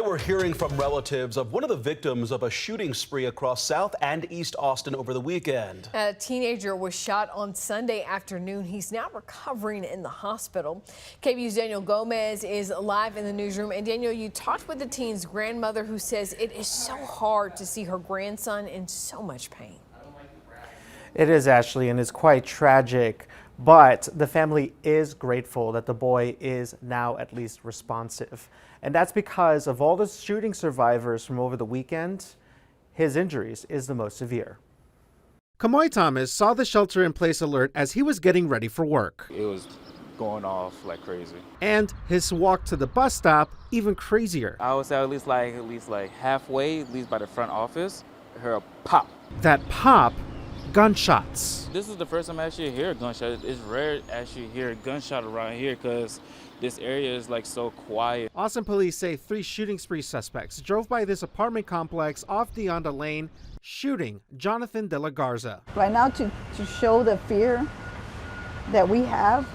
we're hearing from relatives of one of the victims of a shooting spree across South and East Austin over the weekend. A teenager was shot on Sunday afternoon. He's now recovering in the hospital. KVUE's Daniel Gomez is live in the newsroom. And Daniel, you talked with the teen's grandmother, who says it is so hard to see her grandson in so much pain. It is, Ashley, and it's quite tragic. But the family is grateful that the boy is now at least responsive. And that's because of all the shooting survivors from over the weekend, his injuries is the most severe. Kamoy Thomas saw the shelter-in-place alert as he was getting ready for work. It was going off like crazy. And his walk to the bus stop even crazier. I would say at least like halfway, at least by the front office, I heard a pop. That pop, gunshots. This is the first time I actually hear a gunshot. It's rare to actually hear a gunshot around here because this area is like so quiet. Austin police say 3 shooting spree suspects drove by this apartment complex off Dionda Lane, shooting Jonathan De La Garza. Right now, to show the fear that we have,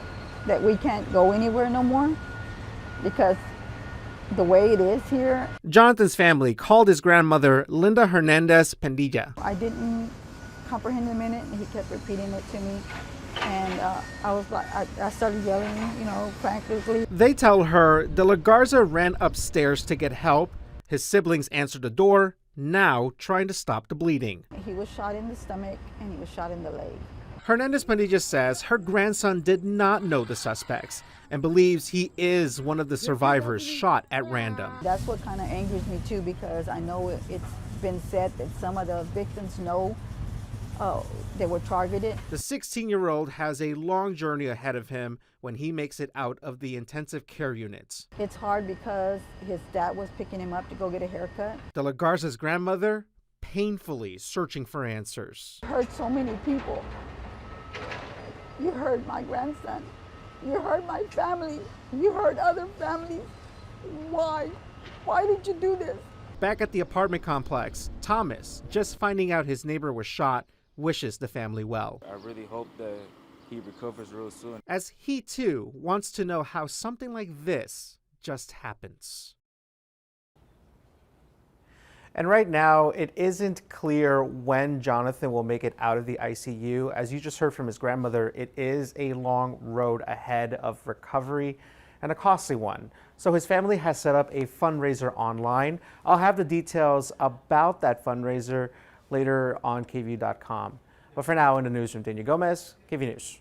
that we can't go anywhere no more because the way it is here. Jonathan's family called his grandmother Linda Hernandez Pendilla. I didn't comprehend a minute, and he kept repeating it to me. And I was like, I started yelling, frantically. They tell her De La Garza ran upstairs to get help. His siblings answered the door, now trying to stop the bleeding. He was shot in the stomach and he was shot in the leg. Hernandez Pandilla says her grandson did not know the suspects and believes he is one of the survivors shot at random. That's what kind of angers me too, because I know it's been said that some of the victims know they were targeted. The 16-year-old has a long journey ahead of him when he makes it out of the intensive care units. It's hard because his dad was picking him up to go get a haircut. De La Garza's grandmother painfully searching for answers. You hurt so many people. You hurt my grandson. You hurt my family. You hurt other families. Why? Why did you do this? Back at the apartment complex, Thomas, just finding out his neighbor was shot, wishes the family well. I really hope that he recovers real soon. As he too wants to know how something like this just happens. And right now, it isn't clear when Jonathan will make it out of the ICU. As you just heard from his grandmother, it is a long road ahead of recovery and a costly one. So his family has set up a fundraiser online. I'll have the details about that fundraiser later on KVUE.com. But for now, in the newsroom, Daniel Gomez, KVUE News.